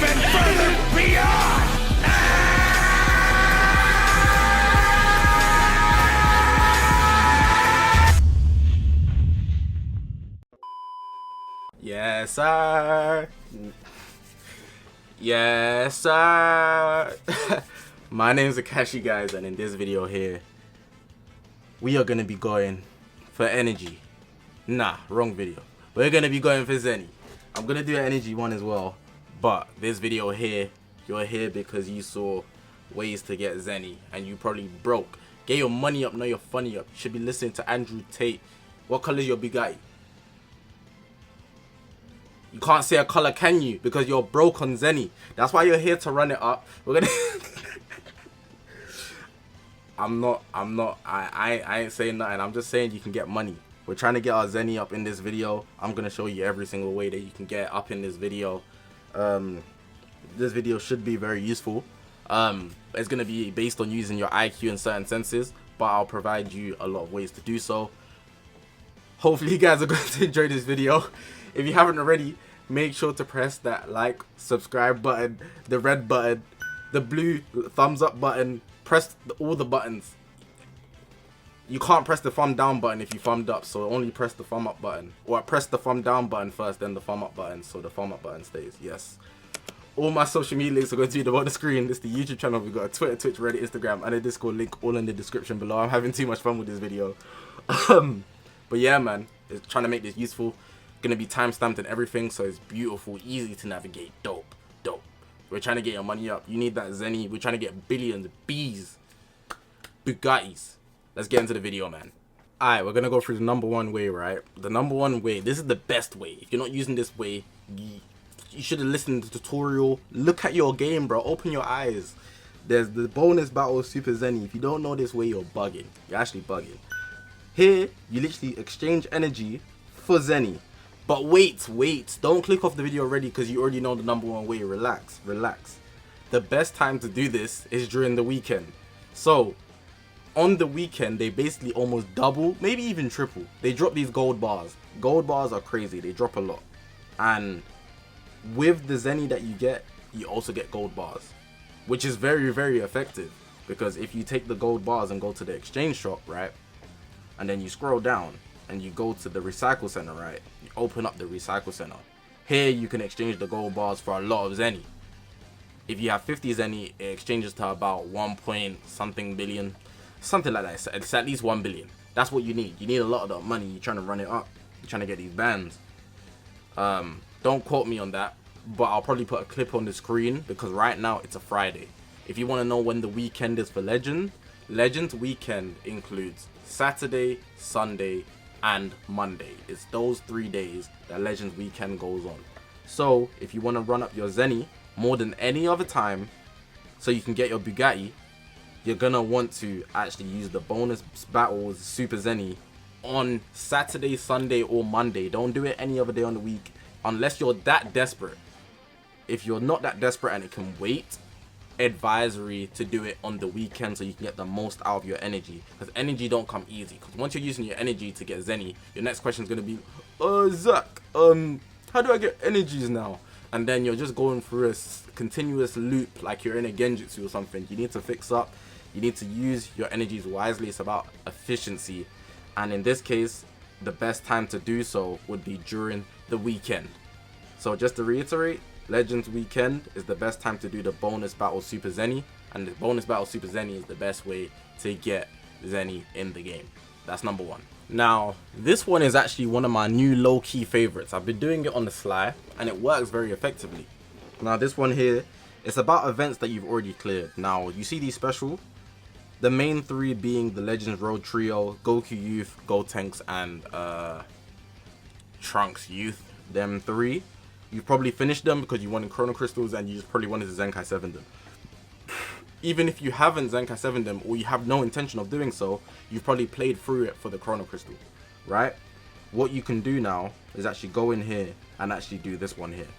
even further beyond! Yes, sir. Yes, sir. My name is Zakashi, guys, and in this video here, we are gonna be going for energy. Nah, wrong video. We're gonna be going for ZENI. I'm gonna do an energy one as well, but this video here, you're here because you saw ways to get ZENI, and you probably broke. Get your money up, not your funny up. You should be listening to Andrew Tate. What color is your Bugatti? You can't say a color, can you? Because you're broke on ZENI. That's why you're here to run it up. We're gonna I ain't saying nothing. I'm just saying you can get money. We're trying to get our ZENI up in this video. I'm gonna show you every single way that you can get up in this video. This video should be very useful. It's gonna be based on using your IQ and certain senses, but I'll provide you a lot of ways to do so. Hopefully you guys are going to enjoy this video. If you haven't already, make sure to press that like, subscribe button, the red button, the blue thumbs up button. Press all the buttons. You can't press the thumb down button if you thumbed up, so only press the thumb up button. Or press the thumb down button first, then the thumb up button, so the thumb up button stays. Yes. All my social media links are going to be on the screen. It's the YouTube channel. We've got a Twitter, Twitch, Reddit, Instagram, and a Discord link all in the description below. I'm having too much fun with this video. But yeah, man, it's trying to make this useful. Gonna be timestamped and everything, so it's beautiful, easy to navigate. Dope. We're trying to get your money up. You need that ZENI. We're trying to get billions, B's, Bugattis. Let's get into the video, man. Alright, we're gonna go through the number one way, right? The number one way. This is the best way. If you're not using this way, you should have listened to the tutorial. Look at your game, bro. Open your eyes. There's the bonus battle Super ZENI. If you don't know this way, you're bugging. You're actually bugging. Here, you literally exchange energy for ZENI. But wait, don't click off the video already because you already know the number one way. Relax. The best time to do this is during the weekend. So, on the weekend, they basically almost double, maybe even triple. They drop these gold bars. Gold bars are crazy. They drop a lot. And with the ZENI that you get, you also get gold bars, which is very, very effective. Because if you take the gold bars and go to the exchange shop, right, and then you scroll down, and you go to the recycle center, right? You open up the recycle center. Here you can exchange the gold bars for a lot of ZENI. If you have 50 ZENI, it exchanges to about 1 point something billion, something like that. It's at least 1 billion. That's what you need. You need a lot of that money. You're trying to run it up. You're trying to get these bands. Don't quote me on that, but I'll probably put a clip on the screen because right now it's a Friday. If you want to know when the weekend is for Legends weekend includes Saturday, Sunday, and Monday. It's those 3 days that Legends weekend goes on. So if you want to run up your ZENI more than any other time so you can get your Bugatti, you're gonna want to actually use the bonus battles Super ZENI on Saturday, Sunday, or Monday. Don't do it any other day on the week unless you're that desperate. If you're not that desperate and it can wait, advisory to do it on the weekend so you can get the most out of your energy, because energy don't come easy. Because once you're using your energy to get ZENI, your next question is going to be, Zach, how do I get energies now? And then you're just going through a continuous loop like you're in a genjutsu or something. You need to fix up. You need to use your energies wisely. It's about efficiency, and in this case the best time to do so would be during the weekend. So just to reiterate, Legends weekend is the best time to do the bonus battle Super ZENI, and the bonus battle Super ZENI is the best way to get ZENI in the game. That's number one. Now, this one is actually one of my new low-key favorites. I've been doing it on the sly, and it works very effectively. Now, this one here, it's about events that you've already cleared. Now, you see these special? The main three being the Legends Road Trio, Goku Youth, Gotenks, and Trunks Youth. Them three. You've probably finished them because you wanted Chrono Crystals and you just probably wanted to Zenkai 7 them. Even if you haven't Zenkai 7 them or you have no intention of doing so, you've probably played through it for the Chrono Crystal, right? What you can do now is actually go in here and actually do this one here.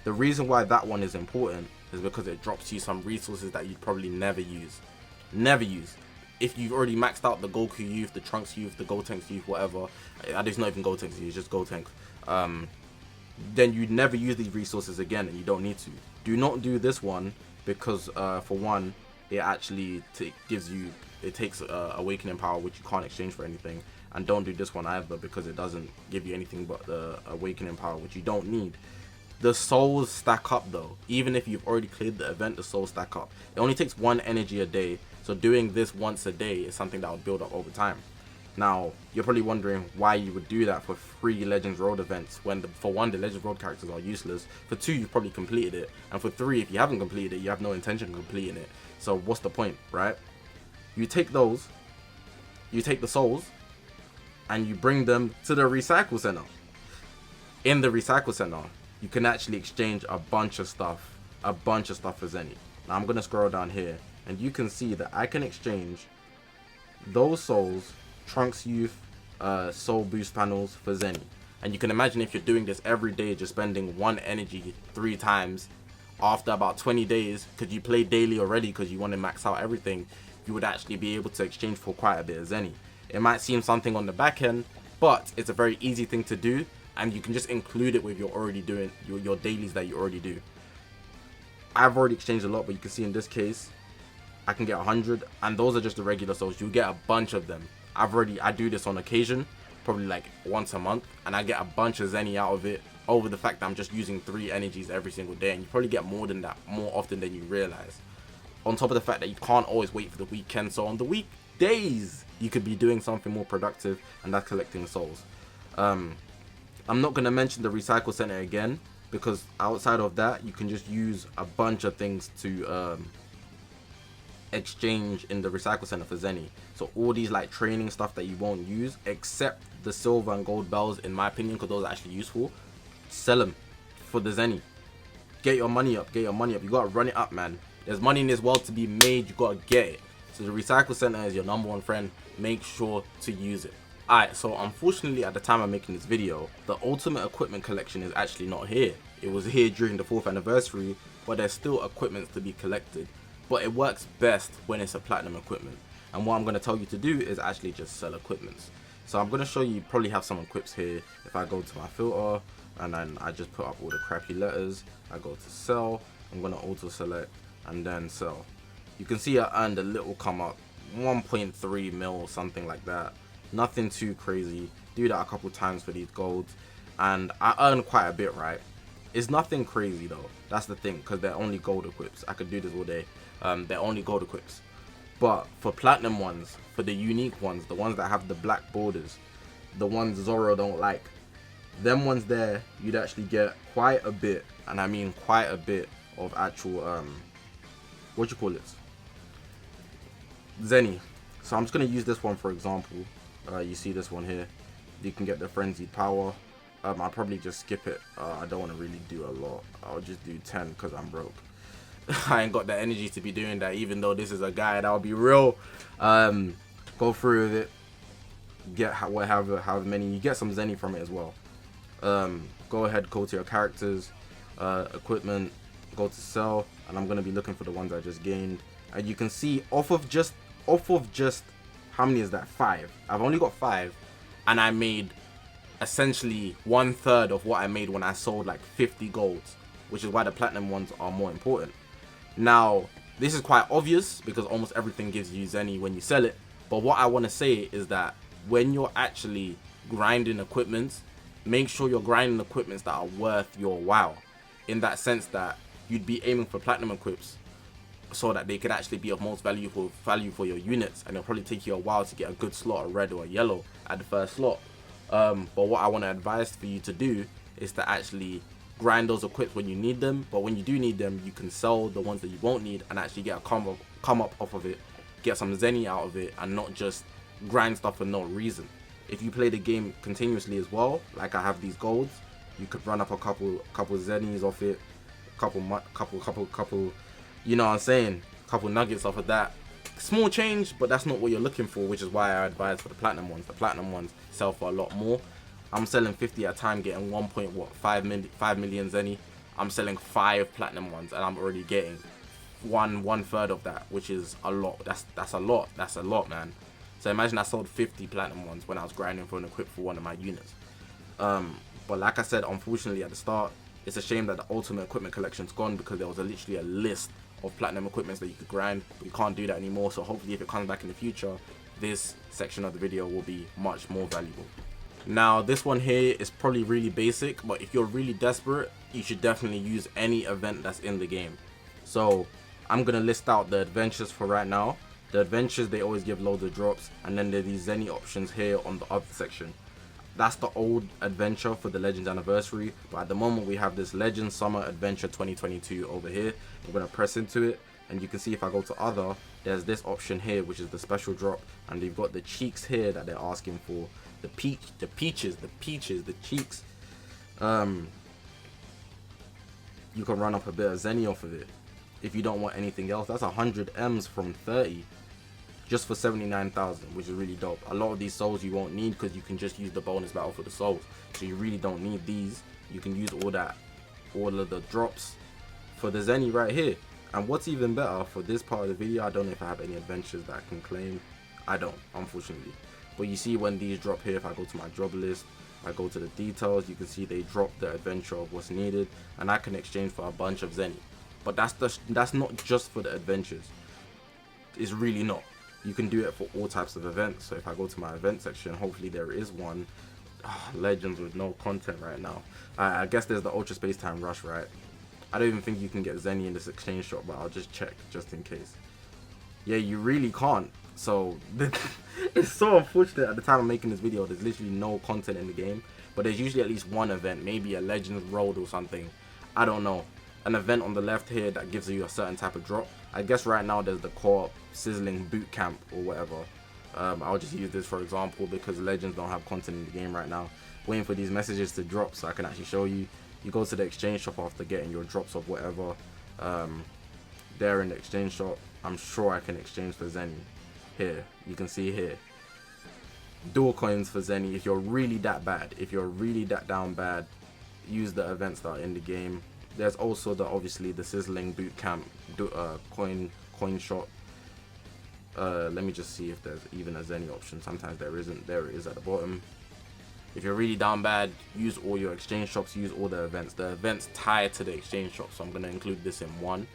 The reason why that one is important is because it drops you some resources that you'd probably never use. If you've already maxed out the Goku Youth, the Trunks Youth, the Gotenks Youth, whatever, it's not even Gotenks Youth, it's just Gotenks, then you'd never use these resources again and you don't need to. Do not do this one because for one, it actually takes awakening power, which you can't exchange for anything. And don't do this one either because it doesn't give you anything but the awakening power, which you don't need. The souls stack up though. Even if you've already cleared the event, the souls stack up. It only takes 1 energy a day, so doing this once a day is something that will build up over time. Now, you're probably wondering why you would do that for 3 Legends Road events when, for one, the Legends Road characters are useless. For 2, you've probably completed it. And for 3, if you haven't completed it, you have no intention of completing it. So what's the point, right? You take those, you take the souls, and you bring them to the recycle center. In the recycle center, you can actually exchange a bunch of stuff for ZENI. Now I'm going to scroll down here, and you can see that I can exchange those souls, Trunks Youth, soul boost panels for ZENI. And you can imagine if you're doing this every day, just spending 1 energy 3 times, after about 20 days, because you play daily already because you want to max out everything, you would actually be able to exchange for quite a bit of ZENI. It might seem something on the back end, but it's a very easy thing to do, and you can just include it with your already doing your dailies that you already do. I've already exchanged a lot, but you can see in this case I can get 100, and those are just the regular souls. You get a bunch of them. I do this on occasion, probably like once a month, and I get a bunch of ZENI out of it over the fact that I'm just using 3 energies every single day, and you probably get more than that more often than you realize. On top of the fact that you can't always wait for the weekend, so on the weekdays you could be doing something more productive, and that's collecting souls. I'm not going to mention the recycle center again, because outside of that you can just use a bunch of things to exchange in the recycle center for ZENI. So all these like training stuff that you won't use, except the silver and gold bells, in my opinion, because those are actually useful, sell them for the ZENI. Get your money up, you gotta run it up, man. There's money in this world to be made, you gotta get it. So the recycle center is your #1 friend. Make sure to use it. Alright, so unfortunately at the time I'm making this video, the ultimate equipment collection is actually not here. It was here during the 4th anniversary, but there's still equipment to be collected. But it works best when it's a platinum equipment. And what I'm going to tell you to do is actually just sell equipments. So I'm going to show you, probably have some equips here. If I go to my filter, and then I just put up all the crappy letters, I go to sell, I'm going to auto select, and then sell. You can see I earned a little come up, 1.3 mil, something like that. Nothing too crazy. Do that a couple times for these golds, and I earned quite a bit, right? It's nothing crazy though. That's the thing, because they're only gold equips. I could do this all day. They're only gold equips. But for platinum ones, for the unique ones, the ones that have the black borders, the ones Zoro don't like, them ones there, you'd actually get quite a bit, and I mean quite a bit of actual what you call it, ZENI. So I'm just gonna use this one for example. You see this one here, you can get the frenzied power. I'll probably just skip it. I don't want to really do a lot. I'll just do 10 because I'm broke. I ain't got the energy to be doing that, even though this is a guide. I'll be real. Go through with it, get however many, you get some ZENI from it as well. Go ahead, go to your characters, equipment, go to sell, and I'm going to be looking for the ones I just gained. And you can see off of just how many is that? 5. I've only got 5, and I made essentially 1/3 of what I made when I sold like 50 golds, which is why the platinum ones are more important. Now, this is quite obvious because almost everything gives you ZENI when you sell it, but what I want to say is that when you're actually grinding equipment, make sure you're grinding equipments that are worth your while, in that sense that you'd be aiming for platinum equips so that they could actually be of most value for your units, and it'll probably take you a while to get a good slot, a red or a yellow at the first slot. But what I want to advise for you to do is to actually grind those equips when you need them, but when you do need them, you can sell the ones that you won't need and actually get a come up off of it, get some ZENI out of it, and not just grind stuff for no reason. If you play the game continuously as well, like I have these golds, you could run up a couple ZENIs off it, couple, you know what I'm saying, couple nuggets off of that. Small change, but that's not what you're looking for, which is why I advise for the platinum ones. The platinum ones sell for a lot more. I'm selling 50 at a time, getting 1.5 million ZENI. I'm selling 5 platinum ones, and I'm already getting one-third of that, which is a lot. That's a lot. That's a lot, man. So imagine I sold 50 platinum ones when I was grinding for an equip for one of my units. But like I said, unfortunately at the start, It's a shame that the Ultimate Equipment Collection's gone, because there was literally a list of platinum equipments that you could grind, but you can't do that anymore. So hopefully if it comes back in the future, this section of the video will be much more valuable. Now this one here is probably really basic, but if you're really desperate, you should definitely use any event that's in the game. So I'm gonna list out the adventures for right now. The adventures, they always give loads of drops, and then there's these ZENI options here on the other section. That's the old adventure for the Legends Anniversary, but at the moment we have this Legends Summer Adventure 2022 over here. I'm gonna press into it, and you can see if I go to other, there's this option here, which is the special drop, and they've got the cheeks here that they're asking for. The peaches, the cheeks. You can run up a bit of ZENI off of it if you don't want anything else. That's 100 M's from 30 just for 79,000, which is really dope. A lot of these souls you won't need, because you can just use the bonus battle for the souls, so you really don't need these. You can use all of the drops for the ZENI right here. And what's even better, for this part of the video, I don't know if I have any adventures that I can claim. I don't, unfortunately. But you see when these drop here, if I go to my job list, I go to the details, you can see they drop the adventure of what's needed, and I can exchange for a bunch of ZENI. But that's not just for the adventures. It's really not. You can do it for all types of events. So if I go to my event section, hopefully there is one. Legends with no content right now. I guess there's the Ultra Space Time Rush, right? I don't even think you can get ZENI in this exchange shop, but I'll just check just in case. Yeah, you really can't. So it's so unfortunate. At the time I'm making this video, there's literally no content in the game, but there's usually at least one event, maybe a Legends Road or something. I don't know. An event on the left here that gives you a certain type of drop. I guess right now there's the co-op sizzling boot camp or whatever. I'll just use this for example, because Legends don't have content in the game right now. Waiting for these messages to drop so I can actually show you. You go to the exchange shop after getting your drops of whatever. There in the exchange shop, I'm sure I can exchange for ZENI. Here, you can see here, dual coins for ZENI. If you're really that bad, if you're really that down bad, use the events that are in the game. There's also obviously the sizzling boot camp coin shop. Let me just see if there's even a ZENI option. Sometimes there isn't. There it is at the bottom. If you're really down bad, use all your exchange shops, use all the events. The events tie to the exchange shop, so I'm gonna include this in one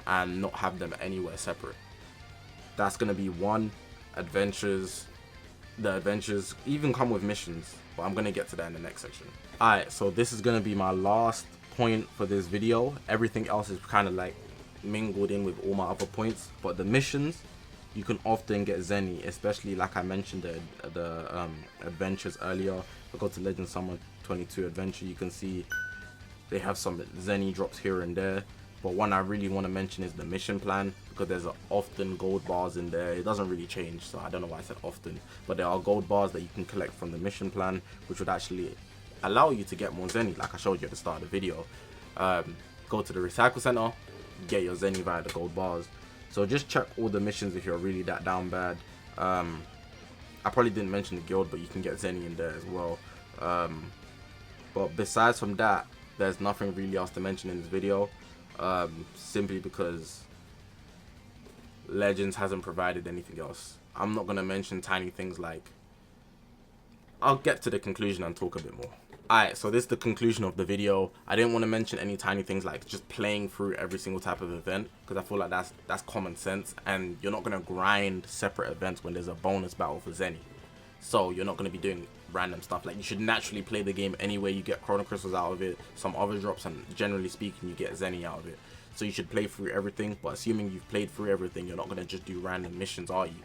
and not have them anywhere separate. That's gonna be one. Adventures. The adventures even come with missions, but I'm gonna get to that in the next section. Alright, so this is gonna be my last point for this video. Everything else is kind of like mingled in with all my other points, but the missions, you can often get ZENI, especially like I mentioned the adventures earlier. If I go to Legend Summer 22 adventure, you can see they have some ZENI drops here and there. But one I really want to mention is the mission plan, because there's often gold bars in there. It doesn't really change, so I don't know why I said often, but there are gold bars that you can collect from the mission plan, which would actually allow you to get more ZENI, like I showed you at the start of the video. Go to the recycle center, get your ZENI via the gold bars. So just check all the missions if you're really that down bad. I probably didn't mention the guild, but you can get ZENI in there as well. But besides from that, there's nothing really else to mention in this video. Simply because Legends hasn't provided anything else. I'm not gonna mention tiny things like, I'll get to the conclusion and talk a bit more. Alright, so this is the conclusion of the video. I didn't want to mention any tiny things like just playing through every single type of event, because I feel like that's common sense, and you're not gonna grind separate events when there's a bonus battle for ZENI. So you're not gonna be doing random stuff. Like, you should naturally play the game anyway. You get chrono crystals out of it, some other drops, and generally speaking you get ZENI out of it. So you should play through everything, but assuming you've played through everything, you're not gonna just do random missions, are you?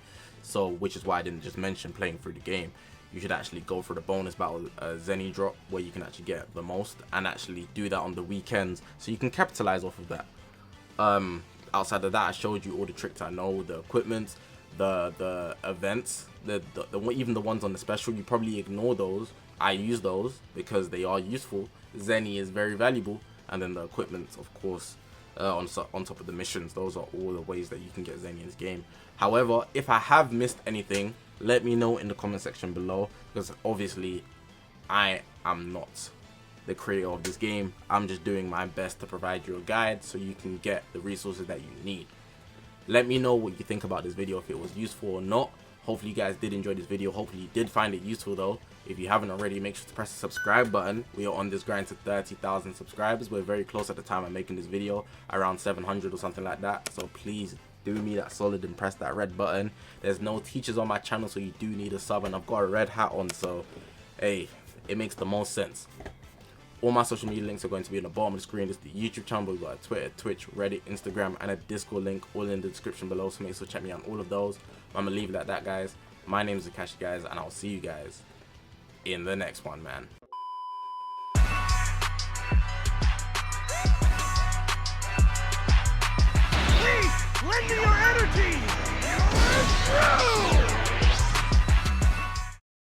So which is why I didn't just mention playing through the game. You should actually go for the bonus battle ZENI drop, where you can actually get the most, and actually do that on the weekends so you can capitalize off of that. Outside of that, I showed you all the tricks I know, the equipment, the events, even the ones on the special. You probably ignore those. I use those because they are useful. ZENI is very valuable, and then the equipment, of course, on top of the missions. Those are all the ways that you can get ZENI in this game. However, if I have missed anything, let me know in the comment section below, because obviously I am not the creator of this game. I'm just doing my best to provide you a guide so you can get the resources that you need. Let me know what you think about this video, if it was useful or not. Hopefully you guys did enjoy this video. Hopefully you did find it useful though. If you haven't already, make sure to press the subscribe button. We are on this grind to 30,000 subscribers. We're very close at the time of making this video, around 700 or something like that. So please do me that solid and press that red button. There's no teachers on my channel, so you do need a sub, and I've got a red hat on, so hey, it makes the most sense. All my social media links are going to be on the bottom of the screen. There's the YouTube channel, we've got a Twitter, Twitch, Reddit, Instagram, and a Discord link all in the description below, so make sure to check me out on all of those. I'm gonna leave it at that, guys. My name is Zakashi, guys, and I'll see you guys in the next one, man. Please, lend me your energy! You're through!